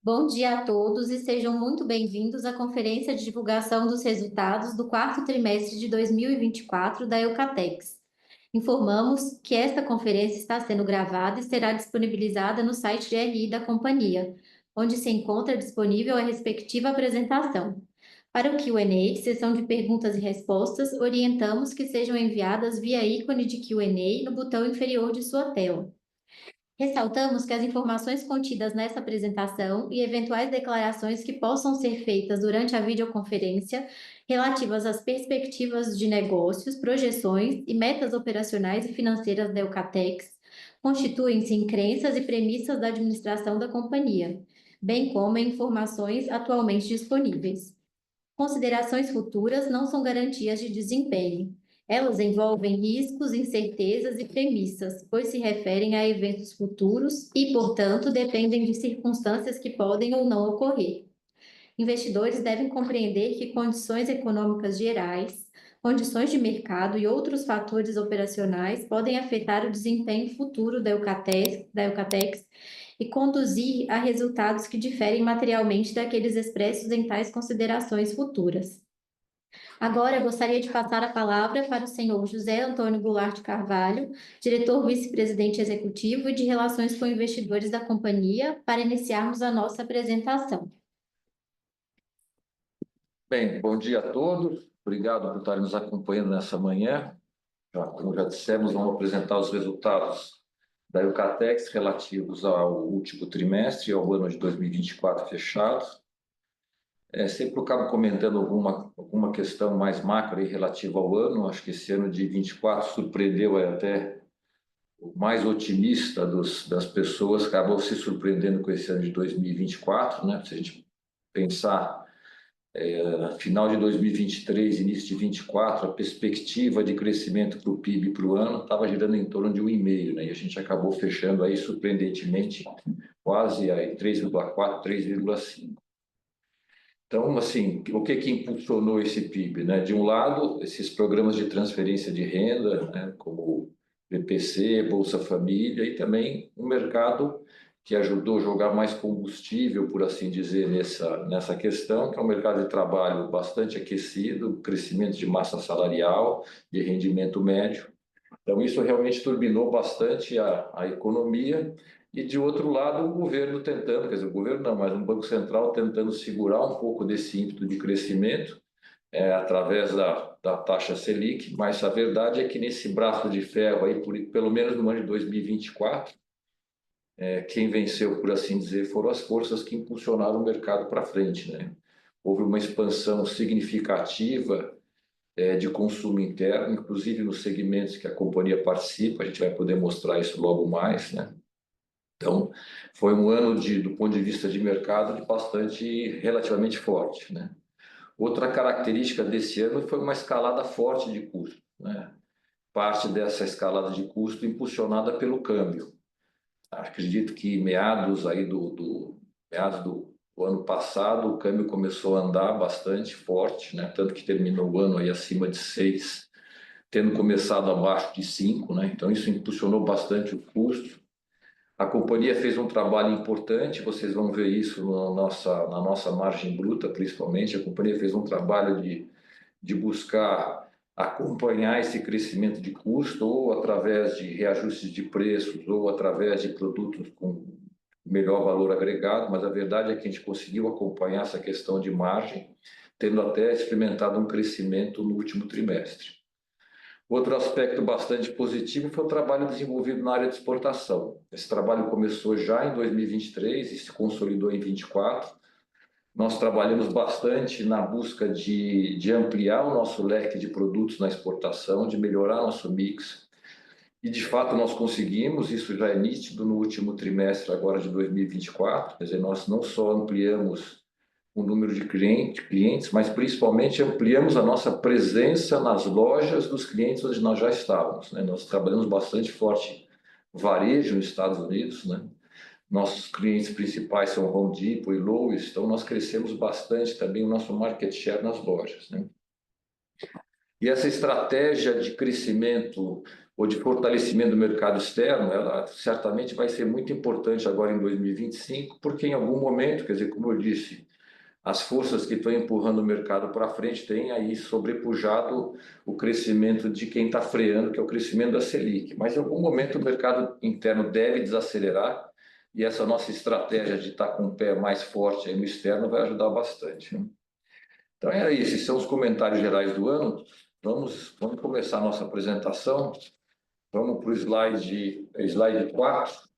Bom dia a todos e sejam muito bem-vindos à conferência de divulgação dos resultados do quarto trimestre de 2024 da Eucatex. Informamos que esta conferência está sendo gravada e será disponibilizada no site de RI da companhia, onde se encontra disponível a respectiva apresentação. Para o Q&A, sessão de perguntas e respostas, orientamos que sejam enviadas via ícone de Q&A no botão inferior de sua tela. Ressaltamos que as informações contidas nessa apresentação e eventuais declarações que possam ser feitas durante a videoconferência relativas às perspectivas de negócios, projeções e metas operacionais e financeiras da Eucatex constituem-se em crenças e premissas da administração da companhia, bem como em informações atualmente disponíveis. Considerações futuras não são garantias de desempenho. Elas envolvem riscos, incertezas e premissas, pois se referem a eventos futuros e, portanto, dependem de circunstâncias que podem ou não ocorrer. Investidores devem compreender que condições econômicas gerais, condições de mercado e outros fatores operacionais podem afetar o desempenho futuro da Eucatex e conduzir a resultados que diferem materialmente daqueles expressos em tais considerações futuras. Agora, gostaria de passar a palavra para o senhor José Antônio Goulart de Carvalho, diretor vice-presidente executivo e de Relações com Investidores da companhia, para iniciarmos a nossa apresentação. Bem, bom dia a todos. Obrigado por estarem nos acompanhando nessa manhã. Como já dissemos, vamos apresentar os resultados da Eucatex relativos ao último trimestre, ao ano de 2024 fechado. Sempre eu acabo comentando alguma questão mais macro relativa ao ano. Acho que esse ano de 24 surpreendeu até o mais otimista das pessoas, acabou se surpreendendo com esse ano de 2024, né? Se a gente pensar final de 2023, início de 2024, a perspectiva de crescimento para o PIB para o ano estava girando em torno de 1,5%, né? E a gente acabou fechando aí, surpreendentemente, quase aí 3,4%, 3,5%. Então, assim, o que impulsionou esse PIB, né? De um lado, esses programas de transferência de renda, né, como BPC, Bolsa Família, e também um mercado que ajudou a jogar mais combustível, por assim dizer, nessa questão, que é um mercado de trabalho bastante aquecido, crescimento de massa salarial, de rendimento médio. Então, isso realmente turbinou bastante a economia. E, de outro lado, o governo tentando, quer dizer, o governo não, mas o Banco Central tentando segurar um pouco desse ímpeto de crescimento através da taxa Selic, mas a verdade é que nesse braço de ferro, aí, pelo menos no ano de 2024, quem venceu, por assim dizer, foram as forças que impulsionaram o mercado para frente, né? Houve uma expansão significativa de consumo interno, inclusive nos segmentos que a companhia participa, a gente vai poder mostrar isso logo mais, né? Então, foi um ano, do ponto de vista de mercado, relativamente forte, né? Outra característica desse ano foi uma escalada forte de custo, né? Parte dessa escalada de custo impulsionada pelo câmbio. Acredito que meados do ano passado, o câmbio começou a andar bastante forte, né? Tanto que terminou o ano aí acima de 6, tendo começado abaixo de 5, né? Então, isso impulsionou bastante o custo. A companhia fez um trabalho importante, vocês vão ver isso na nossa margem bruta, principalmente. A companhia fez um trabalho de buscar acompanhar esse crescimento de custo, ou através de reajustes de preços, ou através de produtos com melhor valor agregado, mas a verdade é que a gente conseguiu acompanhar essa questão de margem, tendo até experimentado um crescimento no último trimestre. Outro aspecto bastante positivo foi o trabalho desenvolvido na área de exportação. Esse trabalho começou já em 2023 e se consolidou em 2024. Nós trabalhamos bastante na busca de ampliar o nosso leque de produtos na exportação, de melhorar nosso mix. E, de fato, nós conseguimos, isso já é nítido no último trimestre agora de 2024. Quer dizer, nós não só ampliamos o número de clientes, mas principalmente ampliamos a nossa presença nas lojas dos clientes onde nós já estávamos, né? Nós trabalhamos bastante forte varejo nos Estados Unidos, né? Nossos clientes principais são Home Depot e Lowe's, então nós crescemos bastante também o nosso market share nas lojas, né? E essa estratégia de crescimento ou de fortalecimento do mercado externo, ela certamente vai ser muito importante agora em 2025, porque em algum momento, quer dizer, como eu disse, as forças que estão empurrando o mercado para frente têm aí sobrepujado o crescimento de quem está freando, que é o crescimento da Selic. Mas em algum momento o mercado interno deve desacelerar e essa nossa estratégia de estar com o pé mais forte aí no externo vai ajudar bastante, né? Então, era isso. Esses são os comentários gerais do ano. Vamos começar a nossa apresentação. Vamos para o slide 4.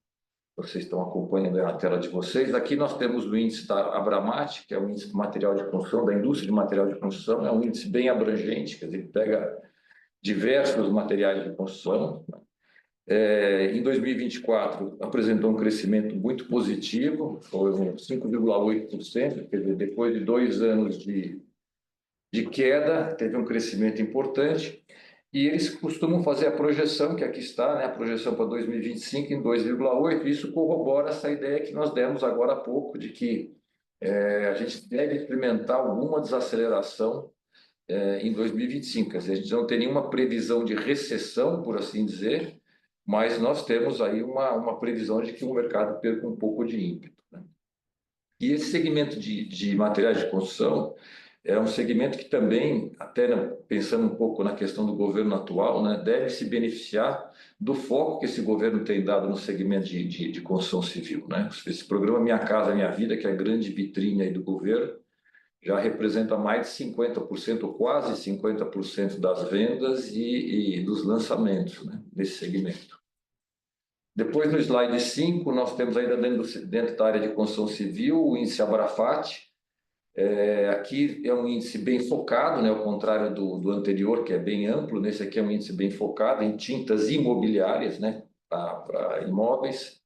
Vocês estão acompanhando na tela de vocês. Aqui nós temos o índice da Abramat, que é o índice de material de construção, da indústria de material de construção. É um índice bem abrangente, quer dizer, pega diversos materiais de construção. Em 2024, apresentou um crescimento muito positivo, foi 5,8%, quer dizer, depois de 2 anos de queda, teve um crescimento importante. E eles costumam fazer a projeção, que aqui está, né, a projeção para 2025 em 2,8%. Isso corrobora essa ideia que nós demos agora há pouco, de que a gente deve experimentar alguma desaceleração em 2025. Quer dizer, a gente não tem nenhuma previsão de recessão, por assim dizer, mas nós temos aí uma previsão de que o mercado perca um pouco de ímpeto, né? E esse segmento de materiais de construção é um segmento que também, até pensando um pouco na questão do governo atual, né, deve se beneficiar do foco que esse governo tem dado no segmento de construção civil, né? Esse programa Minha Casa Minha Vida, que é a grande vitrine aí do governo, já representa mais de 50%, ou quase 50% das vendas e dos lançamentos, né, desse segmento. Depois, no slide 5, nós temos ainda dentro da área de construção civil o índice Abrafat. Aqui é um índice bem focado, né, ao contrário do anterior, que é bem amplo. Nesse aqui é um índice bem focado em tintas imobiliárias, né, para imóveis.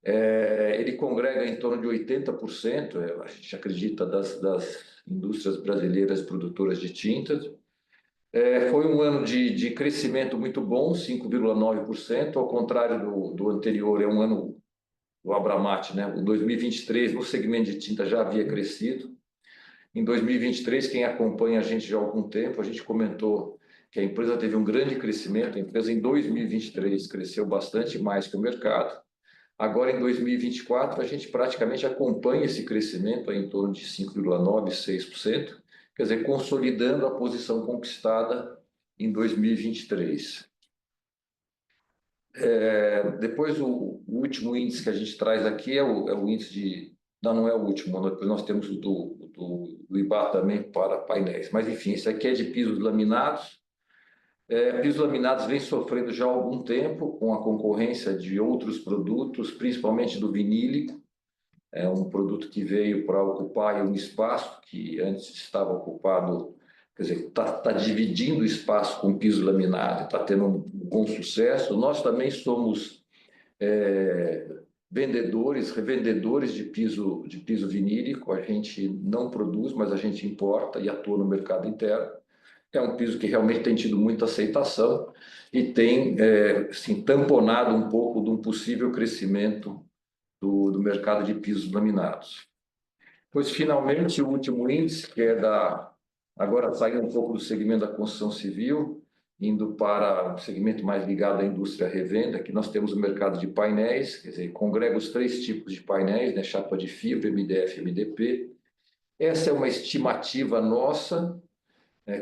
Ele congrega em torno de 80%, a gente acredita, das indústrias brasileiras produtoras de tintas. Foi um ano de crescimento muito bom, 5,9%, ao contrário do anterior, é um ano do Abramat, né? O 2023, no segmento de tinta, já havia crescido. Em 2023, quem acompanha a gente já há algum tempo, a gente comentou que a empresa teve um grande crescimento. A empresa em 2023 cresceu bastante mais que o mercado. Agora, em 2024, a gente praticamente acompanha esse crescimento em torno de 5,9%, 6%, quer dizer, consolidando a posição conquistada em 2023. Depois, o último índice que a gente traz aqui é o índice de... Não é o último, depois nós temos o do IBA também para painéis. Mas, enfim, esse aqui é de pisos laminados. Pisos laminados vem sofrendo já há algum tempo com a concorrência de outros produtos, principalmente do vinílico. É um produto que veio para ocupar um espaço que antes estava ocupado, quer dizer, está dividindo o espaço com piso laminado, está tendo um bom sucesso. Nós também somos revendedores de piso vinílico. A gente não produz, mas a gente importa e atua no mercado interno. É um piso que realmente tem tido muita aceitação e tem assim, tamponado um pouco de um possível crescimento do mercado de pisos laminados. Pois, finalmente, o último índice, que é agora saindo um pouco do segmento da construção civil, indo para o segmento mais ligado à indústria revenda. Aqui nós temos o mercado de painéis, quer dizer, congrega os 3 tipos de painéis, né, chapa de fibra, MDF e MDP. Essa é uma estimativa nossa,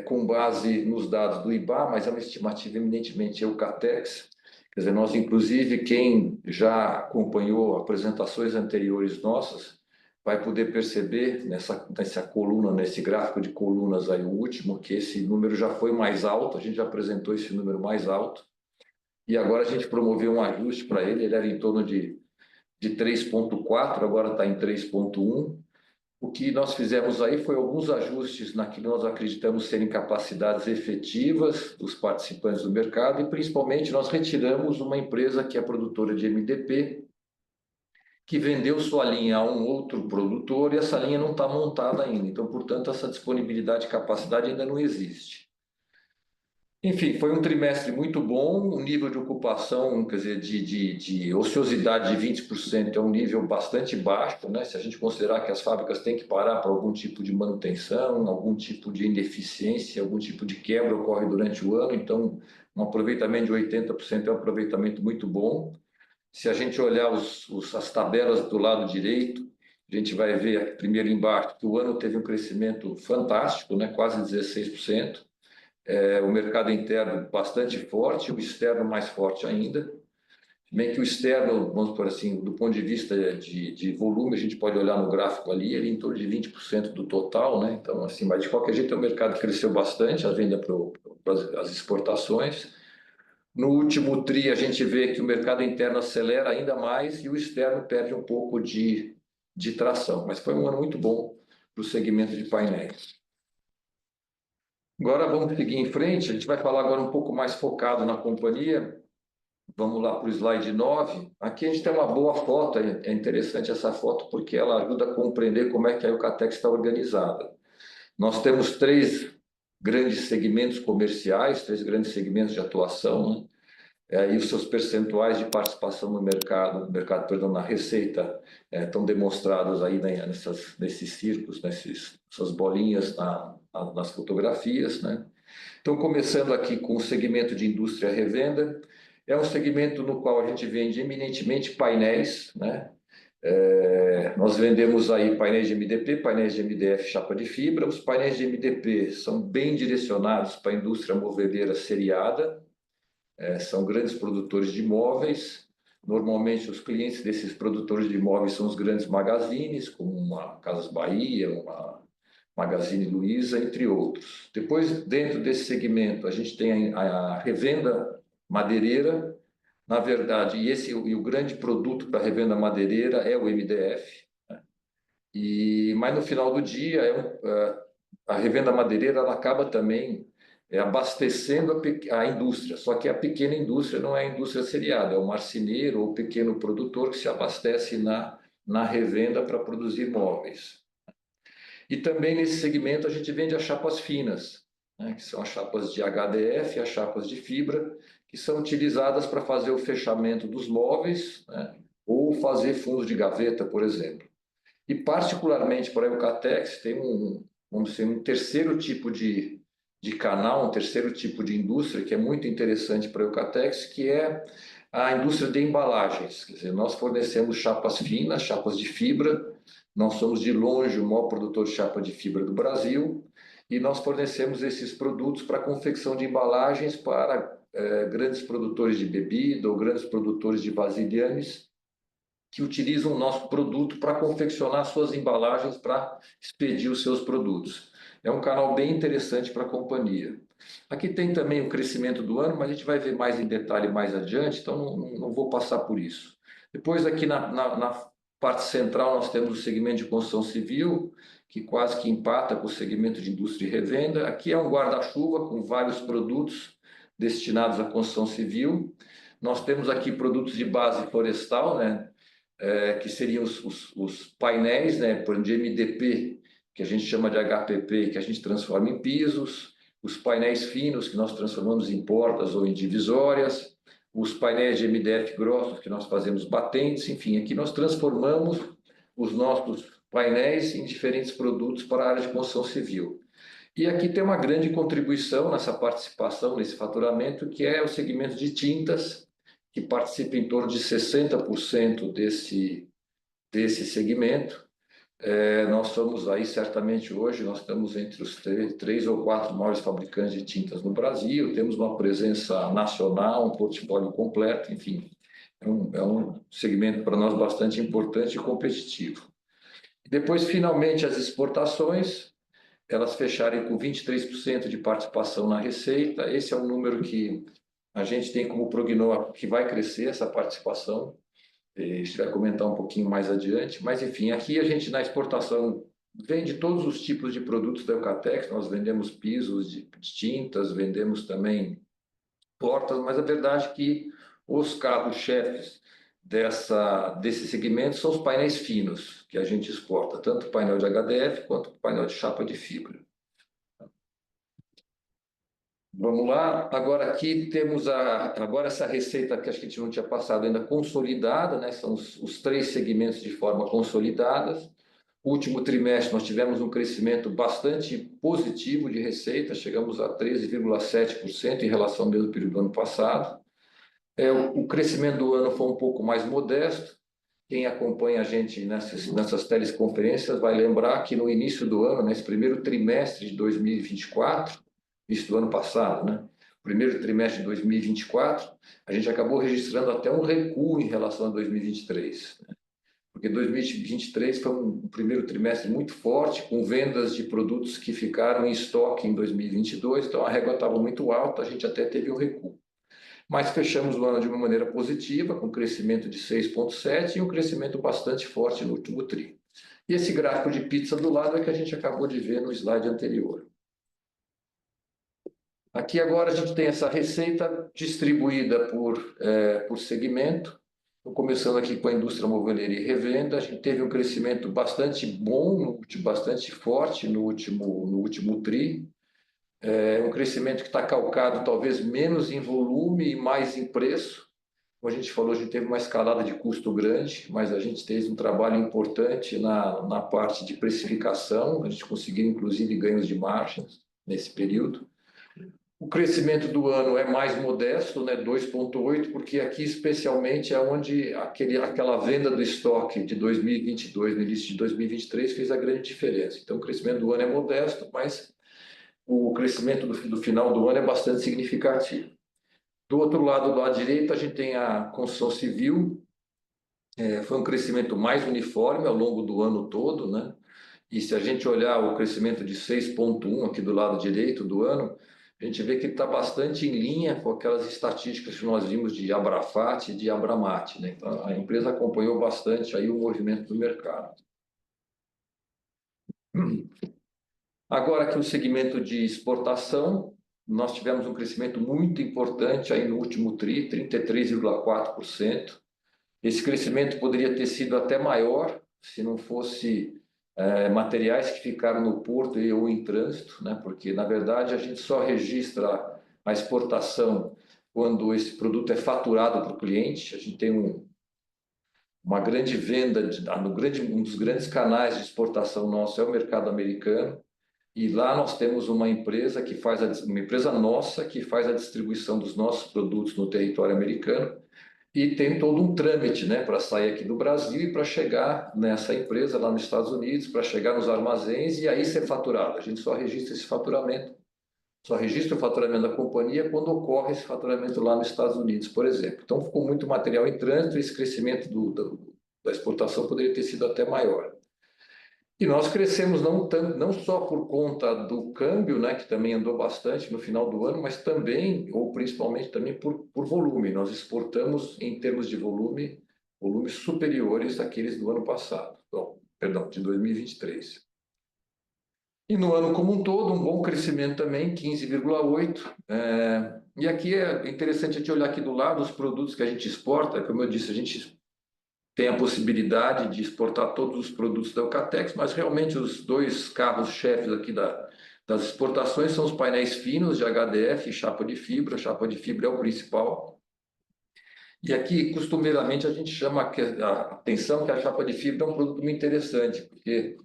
com base nos dados do IBA, mas é uma estimativa eminentemente Eucatex. Quer dizer, nós, inclusive, quem já acompanhou apresentações anteriores nossas, vai poder perceber nessa coluna, nesse gráfico de colunas aí, o último, que esse número já foi mais alto, a gente já apresentou esse número mais alto, e agora a gente promoveu um ajuste para ele era em torno de 3,4, agora está em 3,1. O que nós fizemos aí foi alguns ajustes naquilo que nós acreditamos serem capacidades efetivas dos participantes do mercado e, principalmente, nós retiramos uma empresa que é produtora de MDP, que vendeu sua linha a um outro produtor e essa linha não está montada ainda. Então, portanto, essa disponibilidade e capacidade ainda não existe. Enfim, foi um trimestre muito bom, um nível de ocupação, quer dizer, de ociosidade de 20% é um nível bastante baixo, né? Se a gente considerar que as fábricas têm que parar para algum tipo de manutenção, algum tipo de ineficiência, algum tipo de quebra ocorre durante o ano, então um aproveitamento de 80% é um aproveitamento muito bom. Se a gente olhar as tabelas do lado direito, a gente vai ver, primeiro embaixo, que o ano teve um crescimento fantástico, né? Quase 16%. O mercado interno bastante forte, o externo mais forte ainda. Bem que o externo, vamos por assim, do ponto de vista de volume, a gente pode olhar no gráfico ali, ele em torno de 20% do total, né? Então, assim, mas de qualquer jeito, o mercado cresceu bastante, a venda para as exportações. No último TRI, a gente vê que o mercado interno acelera ainda mais e o externo perde um pouco de tração, mas foi um ano muito bom para o segmento de painéis. Agora vamos seguir em frente, a gente vai falar agora um pouco mais focado na companhia. Vamos lá para o slide 9. Aqui a gente tem uma boa foto, é interessante essa foto porque ela ajuda a compreender como é que a Eucatex está organizada. Nós temos três grandes segmentos comerciais, três grandes segmentos de atuação, né? E os seus percentuais de participação no mercado, perdão, na receita, estão demonstrados aí nesses círculos, essas bolinhas nas fotografias, né? Então, começando aqui com o segmento de indústria revenda, é um segmento no qual a gente vende eminentemente painéis, né? Nós vendemos aí painéis de MDP, painéis de MDF, chapa de fibra. Os painéis de MDP são bem direcionados para a indústria moveleira seriada, são grandes produtores de imóveis. Normalmente, os clientes desses produtores de imóveis são os grandes magazines, como uma Casas Bahia, uma Magazine Luiza, entre outros. Depois, dentro desse segmento, a gente tem a revenda madeireira. Na verdade, e o grande produto para a revenda madeireira é o MDF. Né? Mas no final do dia, a revenda madeireira ela acaba também abastecendo a indústria, só que a pequena indústria não é a indústria seriada, é o marceneiro ou o pequeno produtor que se abastece na revenda para produzir móveis. E também nesse segmento a gente vende as chapas finas, né, que são as chapas de HDF e as chapas de fibra, que são utilizadas para fazer o fechamento dos móveis, né, ou fazer fundos de gaveta, por exemplo. E particularmente para a Eucatex tem vamos dizer, um terceiro tipo de canal, um terceiro tipo de indústria que é muito interessante para a Eucatex, que é a indústria de embalagens. Quer dizer, nós fornecemos chapas finas, chapas de fibra. Nós somos de longe o maior produtor de chapa de fibra do Brasil e nós fornecemos esses produtos para confecção de embalagens para grandes produtores de bebida ou grandes produtores de vasilhames que utilizam o nosso produto para confeccionar suas embalagens para expedir os seus produtos. É um canal bem interessante para a companhia. Aqui tem também o crescimento do ano, mas a gente vai ver mais em detalhe mais adiante, então não vou passar por isso. Depois aqui na parte central nós temos o segmento de construção civil, que quase que empata com o segmento de indústria e revenda. Aqui é um guarda-chuva com vários produtos destinados à construção civil. Nós temos aqui produtos de base florestal, né? Que seriam os painéis, né, de MDP, que a gente chama de HPP, que a gente transforma em pisos, os painéis finos, que nós transformamos em portas ou em divisórias, os painéis de MDF grossos, que nós fazemos batentes, enfim, aqui nós transformamos os nossos painéis em diferentes produtos para a área de construção civil. E aqui tem uma grande contribuição nessa participação, nesse faturamento, que é o segmento de tintas, que participa em torno de 60% desse segmento. Nós somos aí, certamente hoje, nós estamos entre os três ou quatro maiores fabricantes de tintas no Brasil, temos uma presença nacional, um portfólio completo, enfim, é um segmento para nós bastante importante e competitivo. Depois, finalmente, as exportações, elas fecharem com 23% de participação na receita. Esse é um número que a gente tem como prognóstico que vai crescer essa participação. A gente vai comentar um pouquinho mais adiante. Mas, enfim, aqui a gente na exportação vende todos os tipos de produtos da Eucatex. Nós vendemos pisos de tintas, vendemos também portas, mas a verdade é que os carros-chefes desse segmento são os painéis finos que a gente exporta, tanto o painel de HDF quanto o painel de chapa de fibra. Vamos lá, agora aqui temos agora essa receita que acho que a gente não tinha passado ainda consolidada, né? São os três segmentos de forma consolidadas. último trimestre, nós tivemos um crescimento bastante positivo de receita, chegamos a 13,7% em relação ao mesmo período do ano passado. O crescimento do ano foi um pouco mais modesto. Quem acompanha a gente nessas teleconferências vai lembrar que no início do ano, nesse primeiro trimestre de 2024, isso do ano passado, né? Primeiro trimestre de 2024, a gente acabou registrando até um recuo em relação a 2023, né? Porque 2023 foi um primeiro trimestre muito forte, com vendas de produtos que ficaram em estoque em 2022, então a régua estava muito alta, a gente até teve um recuo. Mas fechamos o ano de uma maneira positiva, com crescimento de 6,7% e um crescimento bastante forte no último tri. E esse gráfico de pizza do lado é que a gente acabou de ver no slide anterior. Aqui agora a gente tem essa receita distribuída por segmento. Estou começando aqui com a indústria moveleira e revenda. A gente teve um crescimento bastante bom, bastante forte no último tri. Um crescimento que está calcado talvez menos em volume e mais em preço. Como a gente falou, a gente teve uma escalada de custo grande, mas a gente teve um trabalho importante na parte de precificação. A gente conseguiu, inclusive, ganhos de margens nesse período. O crescimento do ano é mais modesto, né, 2,8%, porque aqui especialmente é onde aquela venda do estoque de 2022, no início de 2023, fez a grande diferença. Então, o crescimento do ano é modesto, mas o crescimento do final do ano é bastante significativo. Do outro lado, à direita, a gente tem a construção civil. Foi um crescimento mais uniforme ao longo do ano todo, né? E se a gente olhar o crescimento de 6,1% aqui do lado direito do ano, a gente vê que está bastante em linha com aquelas estatísticas que nós vimos de Abrafat e de Abramat, né? Então, a empresa acompanhou bastante aí o movimento do mercado. Agora aqui o segmento de exportação, nós tivemos um crescimento muito importante aí no último tri, 33,4%. Esse crescimento poderia ter sido até maior se não fosse materiais que ficaram no porto ou em trânsito, né? Porque, na verdade, a gente só registra a exportação quando esse produto é faturado para o cliente. A gente tem uma grande venda, um dos grandes canais de exportação nosso é o mercado americano, e lá nós temos uma empresa uma empresa nossa que faz a distribuição dos nossos produtos no território americano, e tem todo um trâmite, né, para sair aqui do Brasil e para chegar nessa empresa lá nos Estados Unidos, para chegar nos armazéns e aí ser faturado. A gente só registra esse faturamento, só registra o faturamento da companhia quando ocorre esse faturamento lá nos Estados Unidos, por exemplo. Então ficou muito material em trânsito e esse crescimento da exportação poderia ter sido até maior. E nós crescemos não só por conta do câmbio, né, que também andou bastante no final do ano, mas também, ou principalmente também por volume. Nós exportamos, em termos de volumes superiores àqueles do ano passado, de 2023. E no ano como um todo, um bom crescimento também, 15,8%. E aqui é interessante a gente olhar aqui do lado os produtos que a gente exporta. Como eu disse, a gente tem a possibilidade de exportar todos os produtos da Eucatex, mas realmente os dois carros-chefes aqui das exportações são os painéis finos de HDF e chapa de fibra. A chapa de fibra é o principal. E aqui, costumeiramente, a gente chama a atenção que a chapa de fibra é um produto muito interessante, porque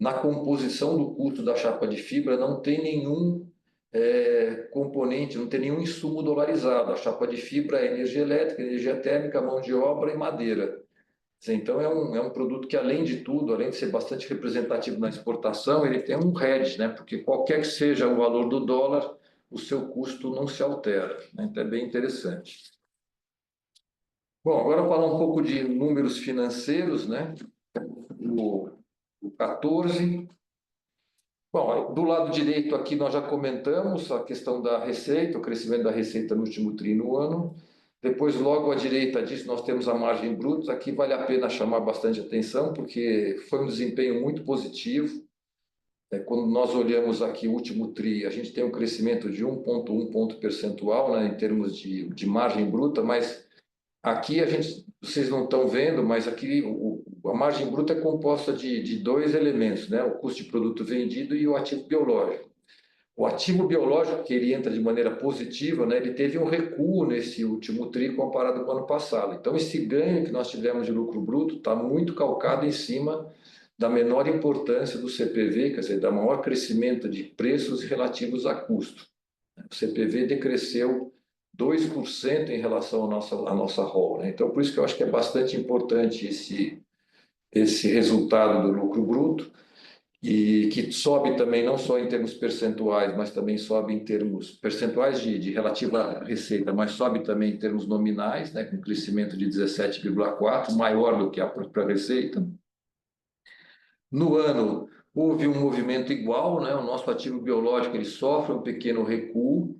na composição do custo da chapa de fibra não tem nenhum componente, não tem nenhum insumo dolarizado. A chapa de fibra é energia elétrica, energia térmica, mão de obra e madeira. Então, é um produto que, além de tudo, além de ser bastante representativo na exportação, ele tem um hedge, né? Porque qualquer que seja o valor do dólar, o seu custo não se altera, né? Então, é bem interessante. Bom, agora falar um pouco de números financeiros, né? O 14. Bom, do lado direito aqui nós já comentamos a questão da receita, o crescimento da receita no último tri no ano. Depois, logo à direita disso, nós temos a margem bruta. Aqui vale a pena chamar bastante atenção, porque foi um desempenho muito positivo. Quando nós olhamos aqui o último tri, a gente tem um crescimento de 1,1 ponto percentual, né, em termos de margem bruta, mas aqui vocês não estão vendo, mas aqui a margem bruta é composta de dois elementos, né, o custo de produto vendido e o ativo biológico. O ativo biológico, que ele entra de maneira positiva, né, ele teve um recuo nesse último tri comparado com o ano passado. Então, esse ganho que nós tivemos de lucro bruto está muito calcado em cima da menor importância do CPV, quer dizer, da maior crescimento de preços relativos a custo. O CPV decresceu 2% em relação à nossa ROL, né? Então, por isso que eu acho que é bastante importante esse resultado do lucro bruto, e que sobe também não só em termos percentuais, mas também sobe em termos percentuais de relativa receita, mas sobe também em termos nominais, né, com crescimento de 17,4, maior do que a própria receita. No ano, houve um movimento igual, né? O nosso ativo biológico ele sofre um pequeno recuo,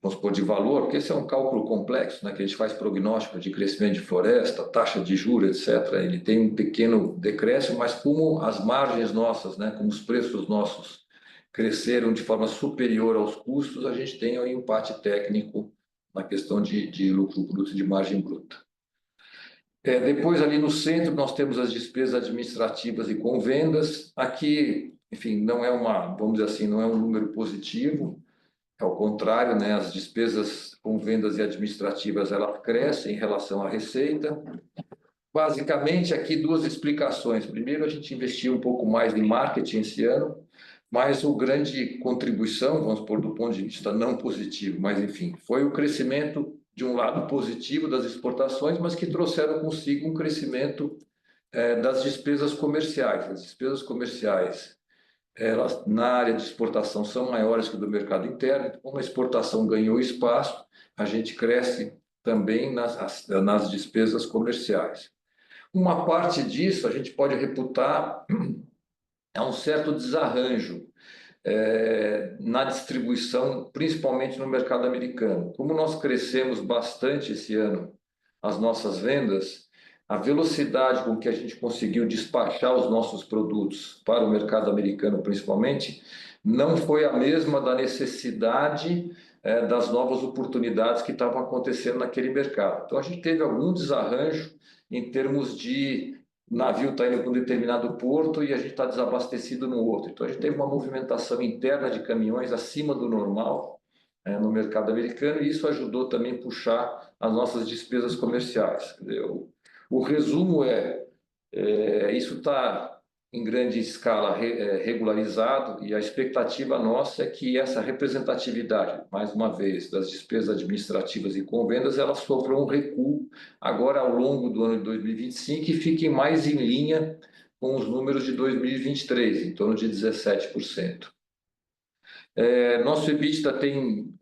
vamos supor, de valor, porque esse é um cálculo complexo, né, que a gente faz prognóstico de crescimento de floresta, taxa de juros, etc. Ele tem um pequeno decréscimo, mas como as margens nossas, né, como os preços nossos cresceram de forma superior aos custos, a gente tem aí um empate técnico na questão de lucro bruto e de margem bruta. Depois, ali no centro, nós temos as despesas administrativas e com vendas. Aqui, enfim, não é vamos dizer assim, não é um número positivo. Ao contrário, né, as despesas com vendas e administrativas elas crescem em relação à receita. Basicamente, aqui duas explicações. Primeiro, a gente investiu um pouco mais em marketing esse ano, mas o grande contribuição, vamos pôr do ponto de vista não positivo, mas enfim, foi o crescimento de um lado positivo das exportações, mas que trouxeram consigo um crescimento das despesas comerciais. As despesas comerciais elas, na área de exportação, são maiores que o do mercado interno. Como a exportação ganhou espaço, a gente cresce também nas despesas comerciais. Uma parte disso a gente pode reputar a um certo desarranjo na distribuição, principalmente no mercado americano. Como nós crescemos bastante esse ano as nossas vendas, a velocidade com que a gente conseguiu despachar os nossos produtos para o mercado americano, principalmente, não foi a mesma da necessidade das novas oportunidades que estavam acontecendo naquele mercado. Então, a gente teve algum desarranjo em termos de o navio está indo para um determinado porto e a gente está desabastecido no outro. Então, a gente teve uma movimentação interna de caminhões acima do normal no mercado americano, e isso ajudou também a puxar as nossas despesas comerciais. O resumo isso está em grande escala regularizado, e a expectativa nossa é que essa representatividade, mais uma vez, das despesas administrativas e com vendas, ela sofra um recuo agora ao longo do ano de 2025 e fiquem mais em linha com os números de 2023, em torno de 17%. Nosso EBITDA tem,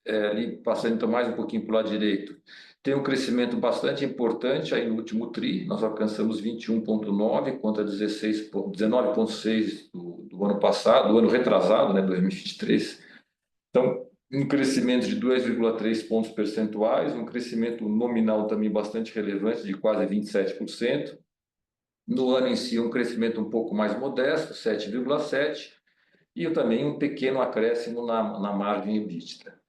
ali passando então mais um pouquinho para o lado direito, tem um crescimento bastante importante aí no último TRI, nós alcançamos 21,9 contra 19,6 do ano passado, do ano retrasado, né, 2023. Então, um crescimento de 2,3 pontos percentuais, um crescimento nominal também bastante relevante, de quase 27%. No ano em si, um crescimento um pouco mais modesto, 7,7%, e também um pequeno acréscimo na margem EBITDA.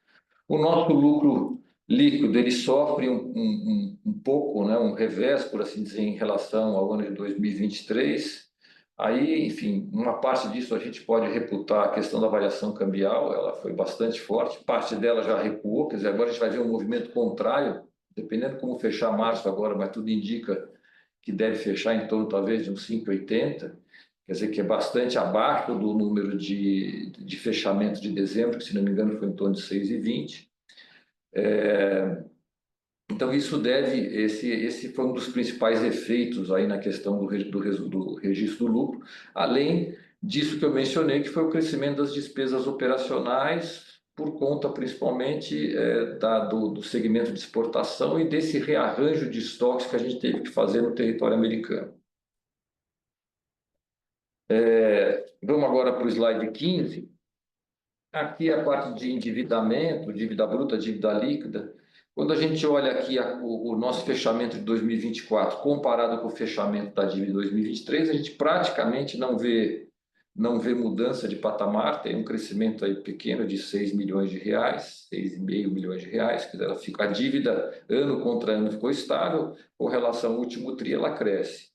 O nosso lucro líquido ele sofre um pouco, né, um revés, por assim dizer, em relação ao ano de 2023. Aí, enfim, uma parte disso a gente pode reputar a questão da variação cambial, ela foi bastante forte, parte dela já recuou, quer dizer, agora a gente vai ver um movimento contrário, dependendo como fechar março agora, mas tudo indica que deve fechar em torno talvez de uns 5,80, quer dizer, que é bastante abaixo do número de fechamento de dezembro, que se não me engano foi em torno de 6,20. Então, esse foi um dos principais efeitos aí na questão do registro do lucro, além disso que eu mencionei, que foi o crescimento das despesas operacionais, por conta principalmente do segmento de exportação e desse rearranjo de estoques que a gente teve que fazer no território americano. Vamos agora para o slide 15. Aqui a parte de endividamento, dívida bruta, dívida líquida. Quando a gente olha aqui o nosso fechamento de 2024 comparado com o fechamento da dívida de 2023, a gente praticamente não vê mudança de patamar, tem um crescimento aí pequeno de 6 milhões de reais, 6,5 milhões de reais, quer dizer, a dívida ano contra ano ficou estável, com relação ao último TRI ela cresce,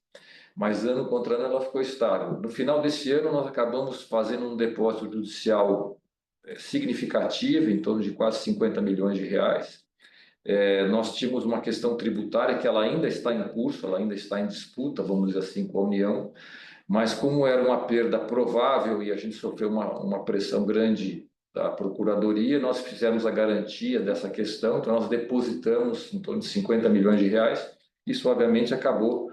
mas ano contra ano ela ficou estável. No final desse ano nós acabamos fazendo um depósito judicial significativo, em torno de quase 50 milhões de reais, Nós tínhamos uma questão tributária que ela ainda está em curso, ela ainda está em disputa, vamos dizer assim, com a União, mas como era uma perda provável e a gente sofreu uma pressão grande da Procuradoria, nós fizemos a garantia dessa questão, então nós depositamos em torno de 50 milhões de reais. Isso, obviamente, acabou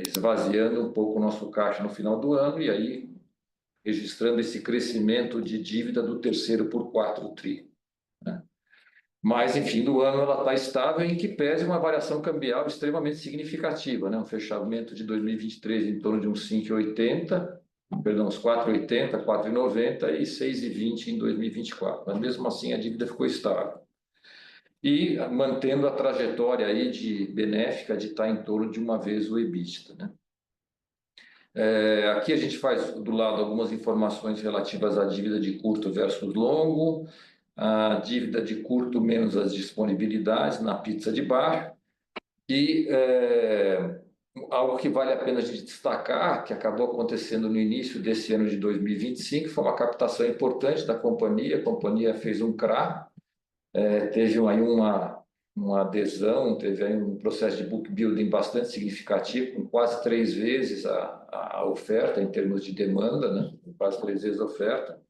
esvaziando um pouco o nosso caixa no final do ano e aí registrando esse crescimento de dívida do terceiro por 4 tri, né? Mas, enfim, no ano ela está estável, em que pese uma variação cambial extremamente significativa, né? Um fechamento de 2023 em torno de uns 5,80, perdão, uns 4,80, 4,90 e 6,20 em 2024. Mas, mesmo assim, a dívida ficou estável. E mantendo a trajetória aí de benéfica de estar em torno de uma vez o EBITDA, né? Aqui a gente faz do lado algumas informações relativas à dívida de curto versus longo, a dívida de curto menos as disponibilidades na pizza de baixo e algo que vale a pena de destacar, que acabou acontecendo no início desse ano de 2025, foi uma captação importante da companhia. A companhia fez um CRA, teve aí uma adesão, teve aí um processo de book building bastante significativo, com quase 3 vezes a oferta em termos de demanda, né? Quase 3 vezes a oferta.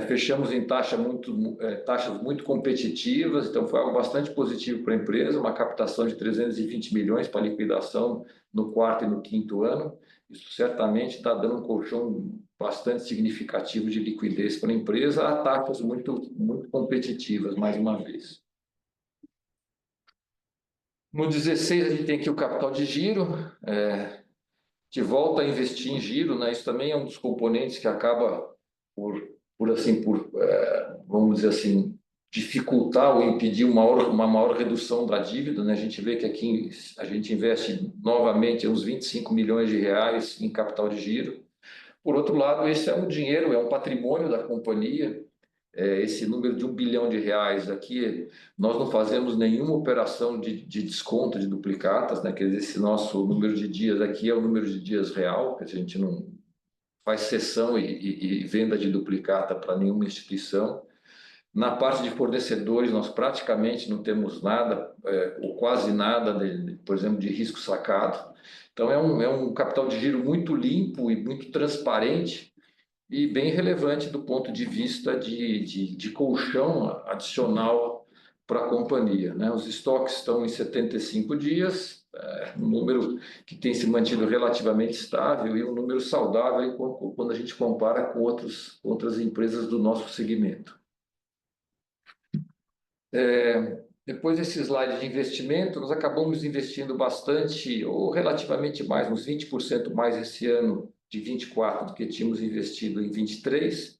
Fechamos em taxas muito competitivas, então foi algo bastante positivo para a empresa, uma captação de 320 milhões para liquidação no quarto e no quinto ano. Isso certamente está dando um colchão bastante significativo de liquidez para a empresa, a taxas muito, muito competitivas, mais uma vez. No 16, a gente tem aqui o capital de giro, de volta a investir em giro, né? Isso também é um dos componentes que acaba vamos dizer assim, dificultar ou impedir uma maior redução da dívida, né? A gente vê que aqui a gente investe novamente uns 25 milhões de reais em capital de giro. Por outro lado, esse é um dinheiro, é um patrimônio da companhia. Esse número de R$1 bilhão aqui, nós não fazemos nenhuma operação de desconto de duplicatas, né? Quer dizer, esse nosso número de dias aqui é o número de dias real, que a gente não faz cessão e venda de duplicata para nenhuma instituição. Na parte de fornecedores, nós praticamente não temos nada, ou quase nada, por exemplo, de risco sacado. Então, é um capital de giro muito limpo e muito transparente e bem relevante do ponto de vista de colchão adicional para a companhia, né? Os estoques estão em 75 dias, um número que tem se mantido relativamente estável e um número saudável quando a gente compara com outras empresas do nosso segmento. Depois desse slide de investimento, nós acabamos investindo bastante, ou relativamente mais, uns 20% mais esse ano de 24 do que tínhamos investido em 23.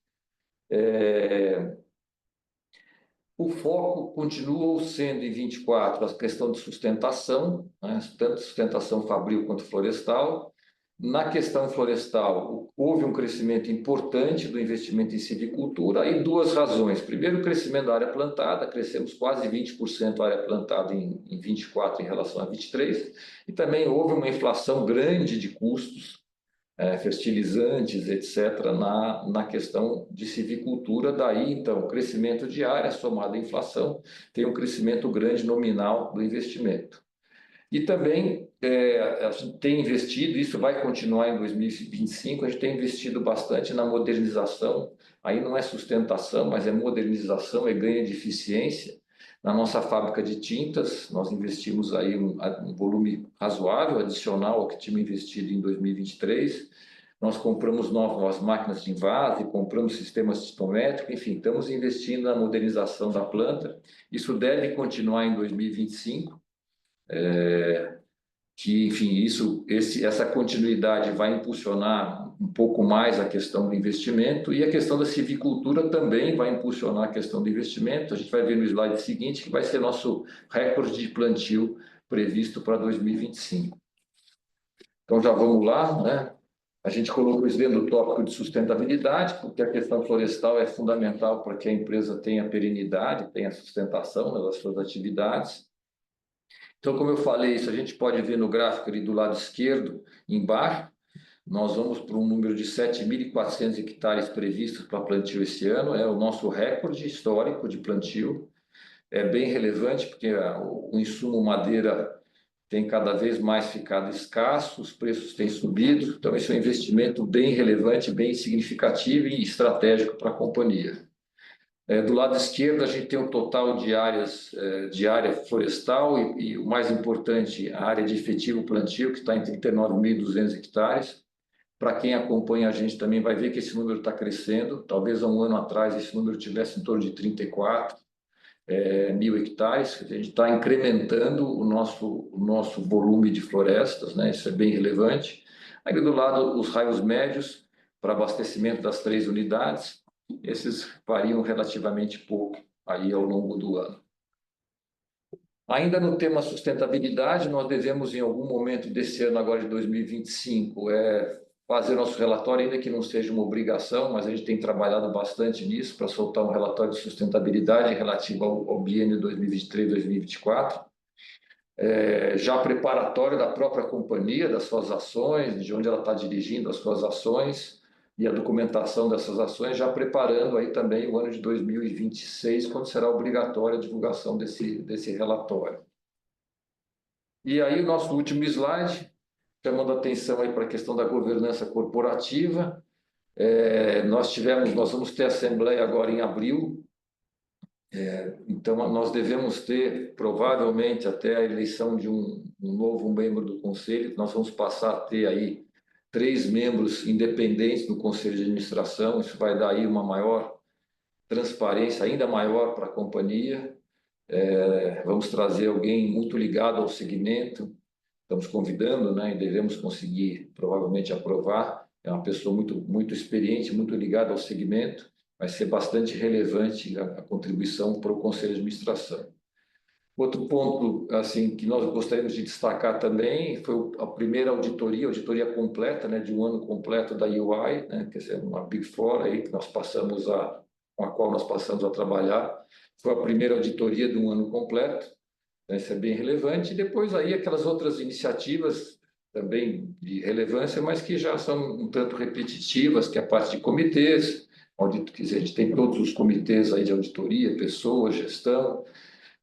O foco continuou sendo em 24 a questão de sustentação, né? Tanto sustentação fabril quanto florestal. Na questão florestal, houve um crescimento importante do investimento em silvicultura e 2 razões. Primeiro, o crescimento da área plantada, crescemos quase 20% a área plantada em 24 em relação a 23, e também houve uma inflação grande de custos, fertilizantes, etc., na questão de silvicultura. Daí, então, o crescimento de área somado à inflação tem um crescimento grande nominal do investimento. E também a gente tem investido, isso vai continuar em 2025, a gente tem investido bastante na modernização, aí não é sustentação, mas é modernização, é ganho de eficiência. Na nossa fábrica de tintas, nós investimos aí um volume razoável, adicional ao que tínhamos investido em 2023. Nós compramos novas máquinas de envase, compramos sistemas cistométricos, enfim, estamos investindo na modernização da planta. Isso deve continuar em 2025. Que, enfim, essa continuidade vai impulsionar um pouco mais a questão do investimento e a questão da silvicultura também vai impulsionar a questão do investimento. A gente vai ver no slide seguinte que vai ser nosso recorde de plantio previsto para 2025. Então, já vamos lá, né? A gente colocou isso dentro do tópico de sustentabilidade, porque a questão florestal é fundamental para que a empresa tenha perenidade, tenha sustentação nas suas atividades. Então, como eu falei, isso a gente pode ver no gráfico ali do lado esquerdo, embaixo. Nós vamos para um número de 7.400 hectares previstos para plantio esse ano, é o nosso recorde histórico de plantio. é bem relevante, porque o insumo madeira tem cada vez mais ficado escasso, os preços têm subido, então esse é um investimento bem relevante, bem significativo e estratégico para a companhia. Do lado esquerdo, a gente tem um total de áreas de área florestal e o mais importante, a área de efetivo plantio, que está em 39.200 hectares. Para quem acompanha a gente também vai ver que esse número está crescendo. Talvez há um ano atrás esse número tivesse em torno de 34.000 hectares. A gente está incrementando o nosso volume de florestas, né? Isso é bem relevante. Aí do lado, os raios médios para abastecimento das 3 unidades. Esses variam relativamente pouco aí ao longo do ano. Ainda no tema sustentabilidade, nós devemos, em algum momento desse ano, agora de 2025, fazer nosso relatório, ainda que não seja uma obrigação, mas a gente tem trabalhado bastante nisso para soltar um relatório de sustentabilidade relativo ao biênio 2023-2024. Já preparatório da própria companhia, das suas ações, de onde ela está dirigindo as suas ações, e a documentação dessas ações, já preparando aí também o ano de 2026, quando será obrigatória a divulgação desse relatório. E aí o nosso último slide, chamando a atenção aí para a questão da governança corporativa. Nós vamos ter assembleia agora em abril, então nós devemos ter, provavelmente, até a eleição de um novo membro do conselho, nós vamos passar a ter aí 3 membros independentes do conselho de administração. Isso vai dar aí uma maior transparência, ainda maior para a companhia. Vamos trazer alguém muito ligado ao segmento, estamos convidando, né, e devemos conseguir provavelmente aprovar. É uma pessoa muito experiente, muito ligada ao segmento, vai ser bastante relevante a contribuição para o conselho de administração. Outro ponto assim que nós gostaríamos de destacar também foi a primeira auditoria completa, né, de um ano completo da EY, né, quer dizer, uma Big Four aí que com a qual nós passamos a trabalhar. Foi a primeira auditoria de um ano completo, né, isso é bem relevante. E depois aí aquelas outras iniciativas também de relevância, mas que já são um tanto repetitivas, que é a parte de comitês, quer dizer, a gente tem todos os comitês aí de auditoria, pessoas, gestão.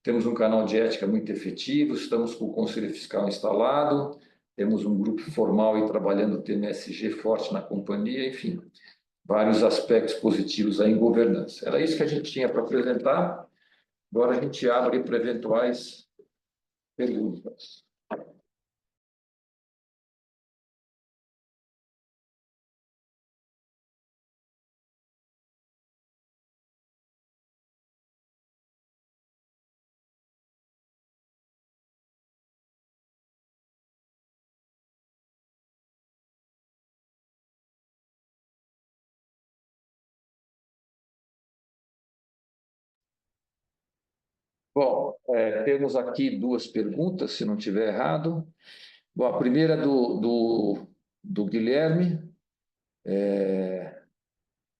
Temos um canal de ética muito efetivo, estamos com o Conselho Fiscal instalado, temos um grupo formal aí trabalhando o tema ESG forte na companhia, enfim, vários aspectos positivos aí em governança. Era isso que a gente tinha para apresentar. Agora a gente abre para eventuais perguntas. Bom, temos aqui 2 perguntas, se não estiver errado. Bom, a primeira é do Guilherme,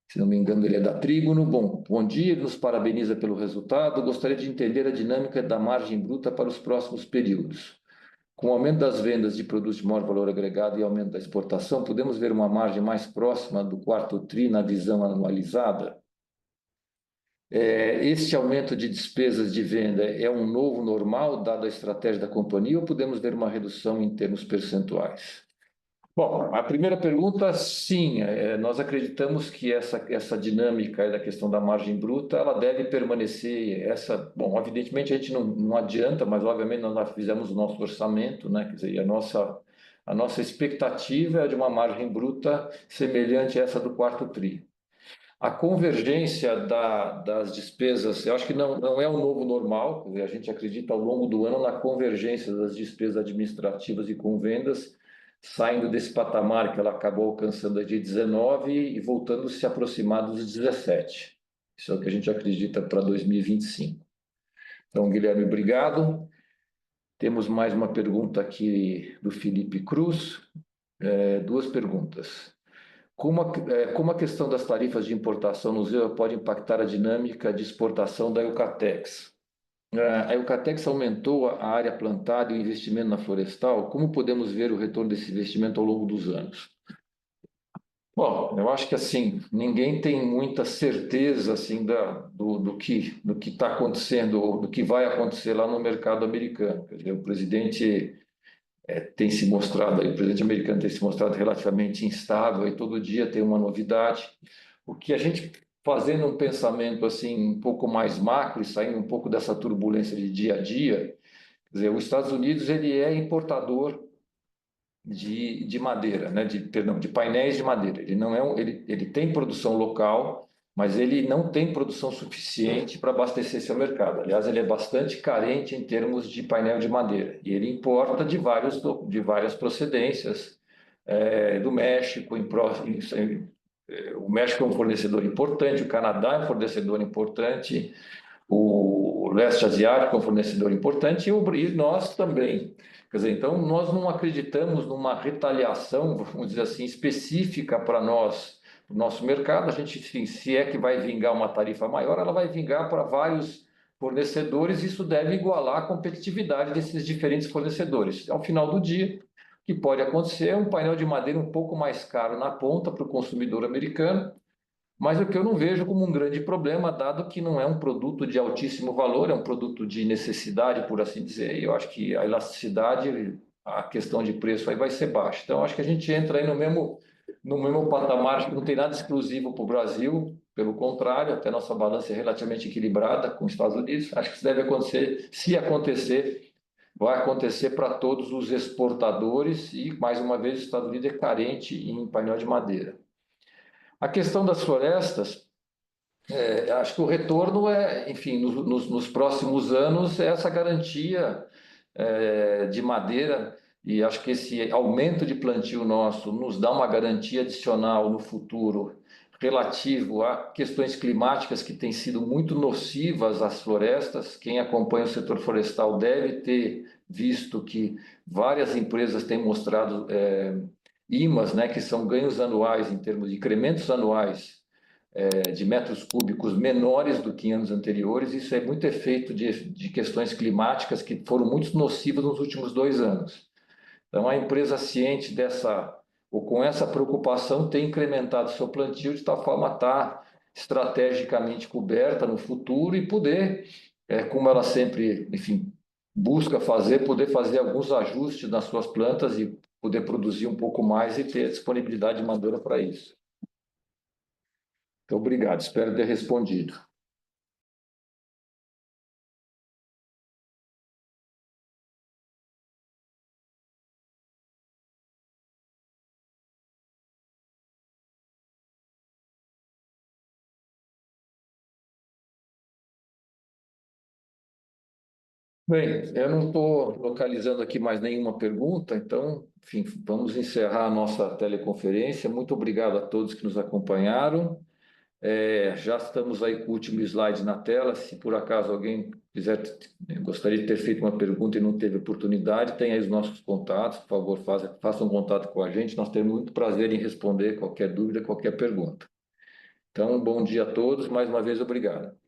se não me engano, ele é da Trígono. Bom dia, ele nos parabeniza pelo resultado. Gostaria de entender a dinâmica da margem bruta para os próximos períodos. Com o aumento das vendas de produtos de maior valor agregado e aumento da exportação, podemos ver uma margem mais próxima do quarto tri na visão anualizada? Este aumento de despesas de venda é um novo normal, dado a estratégia da companhia, ou podemos ver uma redução em termos percentuais? Bom, a primeira pergunta, sim, nós acreditamos que essa dinâmica da questão da margem bruta, ela deve permanecer, bom, evidentemente a gente não adianta, mas obviamente nós já fizemos o nosso orçamento, né? Quer dizer, a nossa expectativa é de uma margem bruta semelhante a essa do quarto tri. A convergência das despesas, eu acho que não é um novo normal, a gente acredita ao longo do ano na convergência das despesas administrativas e com vendas, saindo desse patamar que ela acabou alcançando de 19 e voltando a se aproximar dos 17. Isso é o que a gente acredita para 2025. Então, Guilherme, obrigado. Temos mais uma pergunta aqui do Felipe Cruz. 2 perguntas. Como a questão das tarifas de importação no Zeu pode impactar a dinâmica de exportação da Eucatex? A Eucatex aumentou a área plantada e o investimento na florestal. Como podemos ver o retorno desse investimento ao longo dos anos? Bom, eu acho que assim, ninguém tem muita certeza assim do que está acontecendo ou do que vai acontecer lá no mercado americano. Quer dizer, o presidente tem se mostrado, o presidente americano tem se mostrado relativamente instável e todo dia tem uma novidade. O que a gente fazendo um pensamento assim um pouco mais macro e saindo um pouco dessa turbulência de dia a dia, quer dizer, os Estados Unidos ele é importador de madeira, né? Perdão, de painéis de madeira. Ele não é ele tem produção local, mas ele não tem produção suficiente para abastecer seu mercado. Aliás, ele é bastante carente em termos de painel de madeira e ele importa de várias procedências, do México, o México é um fornecedor importante, o Canadá é um fornecedor importante, o leste asiático é um fornecedor importante e nós também. Quer dizer, então, nós não acreditamos numa retaliação, vamos dizer assim, específica para nós, o nosso mercado. A gente, se é que vai vingar uma tarifa maior, ela vai vingar para vários fornecedores, e isso deve igualar a competitividade desses diferentes fornecedores. Ao final do dia, o que pode acontecer é um painel de madeira um pouco mais caro na ponta para o consumidor americano, mas o que eu não vejo como um grande problema, dado que não é um produto de altíssimo valor, é um produto de necessidade, por assim dizer. E eu acho que a elasticidade, a questão de preço aí vai ser baixa. Então, acho que a gente entra aí no mesmo patamar, acho que não tem nada exclusivo para o Brasil, pelo contrário, até nossa balança é relativamente equilibrada com os Estados Unidos. Acho que isso deve acontecer, se acontecer, vai acontecer para todos os exportadores e, mais uma vez, os Estados Unidos é carente em painel de madeira. A questão das florestas, acho que o retorno enfim, nos próximos anos, é essa garantia de madeira, e acho que esse aumento de plantio nosso nos dá uma garantia adicional no futuro relativo a questões climáticas que têm sido muito nocivas às florestas. Quem acompanha o setor florestal deve ter visto que várias empresas têm mostrado IMAs, né, que são ganhos anuais em termos de incrementos anuais de metros cúbicos menores do que em anos anteriores. Isso é muito efeito de questões climáticas que foram muito nocivas nos últimos 2 anos. Então, a empresa ciente ou com essa preocupação, tem incrementado seu plantio de tal forma a estar estrategicamente coberta no futuro e poder, como ela sempre, enfim, busca fazer, poder fazer alguns ajustes nas suas plantas e poder produzir um pouco mais e ter disponibilidade de madeira para isso. Então, obrigado, espero ter respondido. Bem, eu não estou localizando aqui mais nenhuma pergunta, então, enfim, vamos encerrar a nossa teleconferência. Muito obrigado a todos que nos acompanharam. Já estamos aí com o último slide na tela. Se por acaso alguém gostaria de ter feito uma pergunta e não teve oportunidade, tem aí os nossos contatos. Por favor, façam contato com a gente. Nós temos muito prazer em responder qualquer dúvida, qualquer pergunta. Então, bom dia a todos. Mais uma vez, obrigado.